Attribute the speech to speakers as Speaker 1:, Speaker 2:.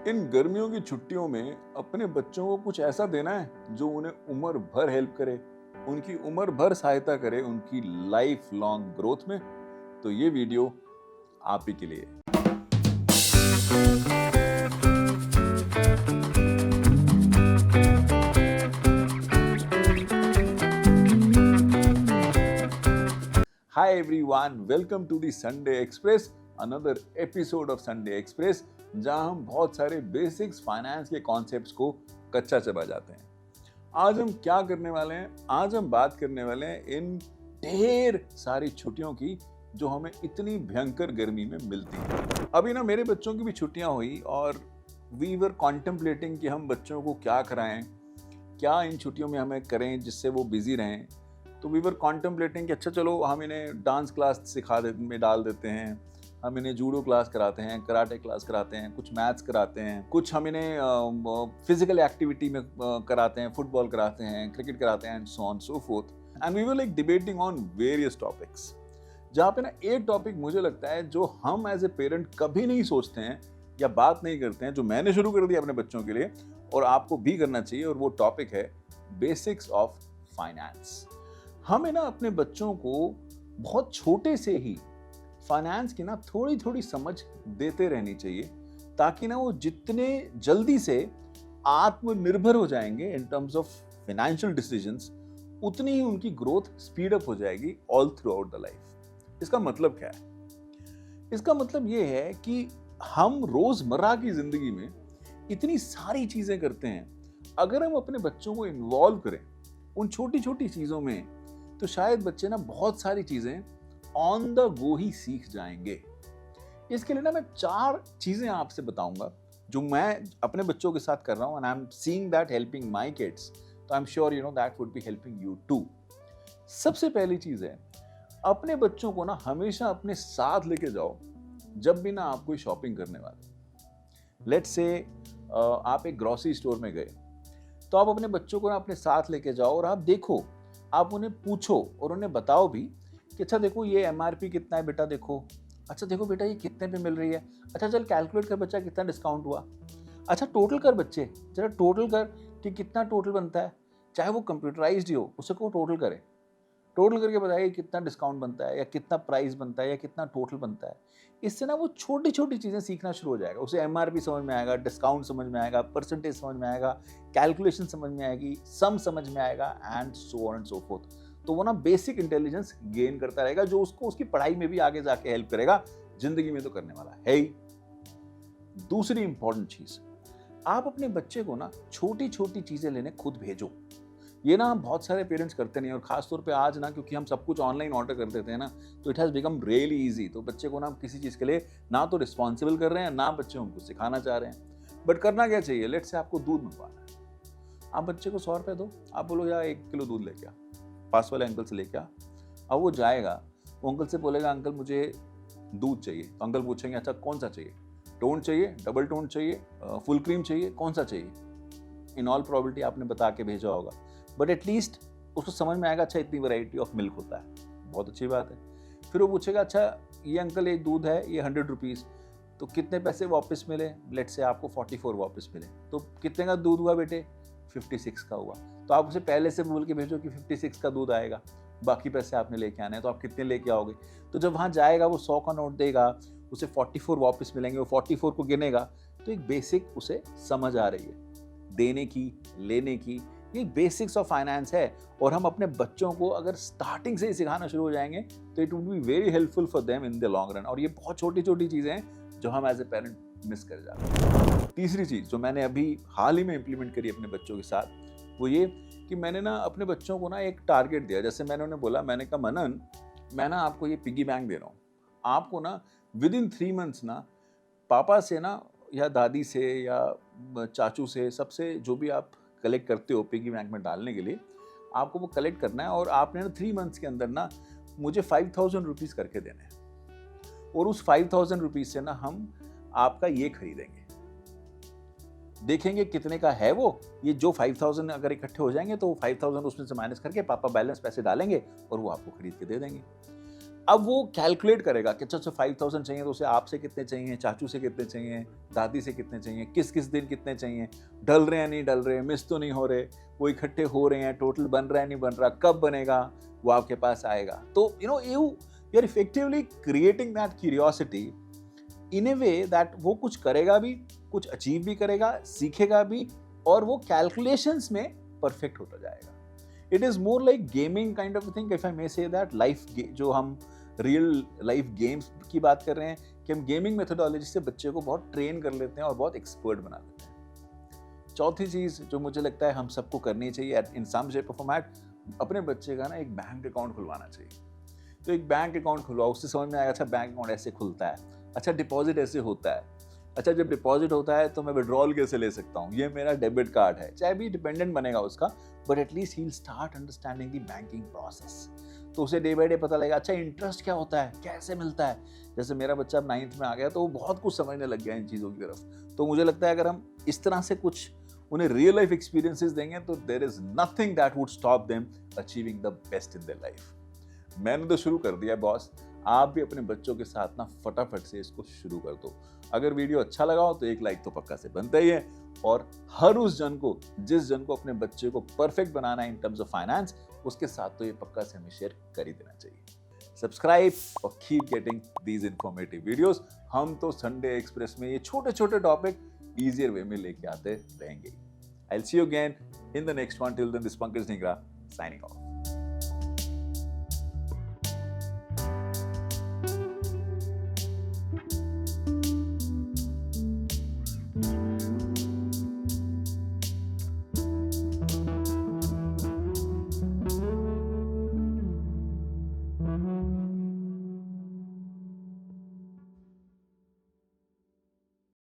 Speaker 1: इन गर्मियों की छुट्टियों में अपने बच्चों को कुछ ऐसा देना है जो उन्हें उम्र भर हेल्प करे, उनकी उम्र भर सहायता करे उनकी लाइफ लॉन्ग ग्रोथ में। तो ये वीडियो आप ही के लिए। Hi everyone, welcome to the Sunday Express, another episode of Sunday Express, जहां हम बहुत सारे बेसिक्स फाइनेंस के कॉन्सेप्ट्स को कच्चा चबा जाते हैं। आज हम क्या करने वाले हैं? आज हम बात करने वाले हैं इन ढेर सारी छुट्टियों की जो हमें इतनी भयंकर गर्मी में मिलती हैं। अभी ना मेरे बच्चों की भी छुट्टियां हुई और वी वर कॉन्टेम्पलेटिंग कि हम बच्चों को क्या कराएं, क्या इन छुट्टियों में हमें करें जिससे वो बिजी रहें। तो वी वर कॉन्टेम्पलेटिंग कि अच्छा चलो हम इन्हें डांस क्लास में डाल देते हैं, हम इन्हें जूडो क्लास कराते हैं, कराटे क्लास कराते हैं, कुछ मैथ्स कराते हैं, कुछ हम इन्हें फिजिकल एक्टिविटी में कराते हैं, फुटबॉल कराते हैं, क्रिकेट कराते हैं, and so on so forth. And we were like debating on various topics, जहाँ पे ना एक टॉपिक मुझे लगता है जो हम एज ए पेरेंट कभी नहीं सोचते हैं या बात नहीं करते हैं, जो मैंने शुरू कर दिया अपने बच्चों के लिए और आपको भी करना चाहिए, और वो टॉपिक है बेसिक्स ऑफ फाइनेंस। हमें ना अपने बच्चों को बहुत छोटे से ही फाइनेंस की ना थोड़ी थोड़ी समझ देते रहनी चाहिए, ताकि ना वो जितने जल्दी से आत्मनिर्भर हो जाएंगे in terms of financial decisions, उतनी ही उनकी ग्रोथ स्पीड अप हो जाएगी all through out the life. इसका मतलब क्या है? इसका मतलब ये है कि हम रोजमर्रा की जिंदगी में इतनी सारी चीजें करते हैं, अगर हम अपने बच्चों को इन्वॉल्व करें उन छोटी छोटी चीजों में, तो शायद बच्चे ना बहुत सारी चीजें ऑन द गो ही सीख जाएंगे। इसके लिए ना मैं 4 चीजें आपसे बताऊंगा जो मैं अपने बच्चों के साथ कर रहा हूं, and I am seeing that helping my kids, तो I am sure you know that would be helping you too. सबसे पहली चीज है, अपने बच्चों को ना हमेशा अपने साथ लेके जाओ जब भी ना आप कोई शॉपिंग करने वाले। लेट्स से आप एक ग्रोसरी स्टोर में गए, तो आप अपने बच्चों को ना अपने साथ लेके जाओ और आप देखो, आप उन्हें पूछो और उन्हें बताओ भी कि अच्छा देखो ये एमआरपी कितना है बेटा, देखो अच्छा देखो बेटा ये कितने पे मिल रही है, अच्छा चल कैलकुलेट कर बच्चा कितना डिस्काउंट हुआ, अच्छा टोटल कर बच्चे, जरा टोटल कर कि कितना टोटल बनता है, चाहे वो कंप्यूटराइज्ड ही हो उसे को टोटल करे, टोटल करके बताइए कितना डिस्काउंट बनता है या कितना प्राइस बनता है या कितना टोटल बनता है। इससे ना वो छोटी छोटी चीज़ें सीखना शुरू हो जाएगा, उसे एमआरपी समझ में आएगा, डिस्काउंट समझ में आएगा, परसेंटेज समझ में आएगा, कैलकुलेशन समझ में आएगी, सम समझ में आएगा, and so on and so fourth. तो वो ना बेसिक इंटेलिजेंस गेन करता रहेगा, जो उसको उसकी पढ़ाई में भी आगे जाके हेल्प करेगा, जिंदगी में तो करने वाला है ही। दूसरी इंपॉर्टेंट चीज, आप अपने बच्चे को ना छोटी छोटी चीजें लेने खुद भेजो। ये ना बहुत सारे पेरेंट्स करते नहीं, और खास तौर पे आज ना क्योंकि हम सब कुछ ऑनलाइन ऑर्डर कर देते हैं ना, तो it has become really easy. तो बच्चे को ना किसी चीज़ के लिए ना तो रिस्पॉन्सिबल कर रहे हैं, ना बच्चे उनको सिखाना चाह रहे हैं। बट करना क्या चाहिए? लेट से आपको दूध मंगवाना है, आप बच्चे को 100 रुपये दो, आप बोलो यार 1 किलो दूध लेके आ, पास वाले अंकल से लेके आ। अब वो जाएगा, वो अंकल से बोलेगा अंकल मुझे दूध चाहिए, तो अंकल पूछेंगे अच्छा कौन सा चाहिए, टोन चाहिए, डबल टोन चाहिए, फुल क्रीम चाहिए, कौन सा चाहिए? इन ऑल प्रोबेबिलिटी आपने बता के भेजा होगा, बट एटलीस्ट उसको समझ में आएगा अच्छा इतनी वैरायटी ऑफ मिल्क होता है, बहुत अच्छी बात है। फिर वो पूछेगा अच्छा ये अंकल ये दूध है ये 100 रुपीज़, तो कितने पैसे वापस मिले? लेट से आपको 44 वापस मिले, तो कितने का दूध हुआ बेटे? 56 का हुआ। तो आप उसे पहले से बोल के भेजो कि 56 का दूध आएगा, बाकी पैसे आपने लेके आने हैं, तो आप कितने लेके आओगे? तो जब वहाँ जाएगा वो 100 का नोट देगा, उसे 44 वापस मिलेंगे, वो 44 को गिनेगा, तो एक बेसिक उसे समझ आ रही है, देने की लेने की, ये बेसिक्स ऑफ फाइनेंस है। और हम अपने बच्चों को अगर स्टार्टिंग से ही सिखाना शुरू हो जाएंगे तो it would be very helpful for them in the long run. और ये बहुत छोटी छोटी चीजें हैं जो हम एज ए पेरेंट मिस कर जाते हैं। तीसरी चीज जो मैंने अभी हाल ही में इंप्लीमेंट करी अपने बच्चों के साथ, वो ये कि मैंने ना अपने बच्चों को ना एक टारगेट दिया। जैसे मैंने उन्हें बोला, मैंने कहा मनन मैं ना आपको ये पिगी बैंक दे रहा हूँ, आपको ना विद इन 3 मंथ्स ना पापा से ना या दादी से या चाचू से, सबसे जो भी आप कलेक्ट करते हो पिगी बैंक में डालने के लिए, आपको वो कलेक्ट करना है, और आपने ना 3 मंथ्स के अंदर ना मुझे 5000 रुपीज़ करके देने हैं, और उस 5000 रुपीज़ से ना हम आपका ये खरीदेंगे, देखेंगे कितने का है वो। ये जो 5000 अगर इकट्ठे हो जाएंगे तो 5000 उसमें से माइनस करके पापा बैलेंस पैसे डालेंगे और वो आपको खरीद के दे देंगे। अब वो कैलकुलेट करेगा कि अच्छा 5,000 चाहिए तो उसे आपसे कितने चाहिए, चाचू से कितने चाहिए, दादी से कितने चाहिए, किस किस दिन कितने चाहिए, डल रहे हैं नहीं डल रहे, मिस तो नहीं हो रहे, वो इकट्ठे हो रहे हैं, टोटल बन रहा है नहीं बन रहा, कब बनेगा, वो आपके पास आएगा। तो you are effectively creating that curiosity in a way that वो कुछ करेगा भी, कुछ अचीव भी करेगा, सीखेगा भी, और वो कैलकुलेशंस में परफेक्ट होता जाएगा। It is more like gaming kind of thing, if I may say that life, जो हम रियल लाइफ गेम्स की बात कर रहे हैं, कि हम गेमिंग मेथोडोलॉजी से बच्चे को बहुत ट्रेन कर लेते हैं और बहुत एक्सपर्ट बना लेते हैं। चौथी चीज जो मुझे लगता है हम सबको करनी चाहिए इन सम शेप और फॉर्मेट, अपने बच्चे का ना एक बैंक अकाउंट खुलवाना चाहिए। तो एक बैंक अकाउंट खुलवाओ, उससे समझ में आएगा अच्छा बैंक अकाउंट ऐसे खुलता है, अच्छा डिपॉजिट ऐसे होता है, अच्छा जब डिपॉजिट होता है तो मैं विड्रॉल कैसे ले सकता हूँ, ये मेरा डेबिट कार्ड है। चाहे भी डिपेंडेंट बनेगा उसका, but at least he will start understanding the banking process. तो उसे डे बाय डे पता लगेगा अच्छा इंटरेस्ट क्या होता है, कैसे मिलता है। जैसे मेरा बच्चा अब 9th में आ गया तो वो बहुत कुछ समझने लग गया इन चीज़ों की तरफ। तो मुझे लगता है अगर हम इस तरह से कुछ उन्हें रियल लाइफ एक्सपीरियंसेस देंगे तो there is nothing that would stop them achieving the best in their life. मैंने तो शुरू कर दिया बॉस, आप भी अपने बच्चों के साथ ना फटाफट से इसको शुरू कर दो। अगर वीडियो अच्छा लगा हो तो एक लाइक तो पक्का से बनता ही है, और हर उस जन को जिस जन को अपने बच्चे को परफेक्ट बनाना है इन टर्म्स ऑफ फाइनेंस, उसके साथ तो ये पक्का से हमें शेयर कर ही देना चाहिए। सब्सक्राइब और keep getting these informative videos. हम तो संडे एक्सप्रेस में ये छोटे छोटे टॉपिक ईजियर वे में लेके आते रहेंगे। I will see you again in the next one. Till then, this Pankaj Nigra signing of.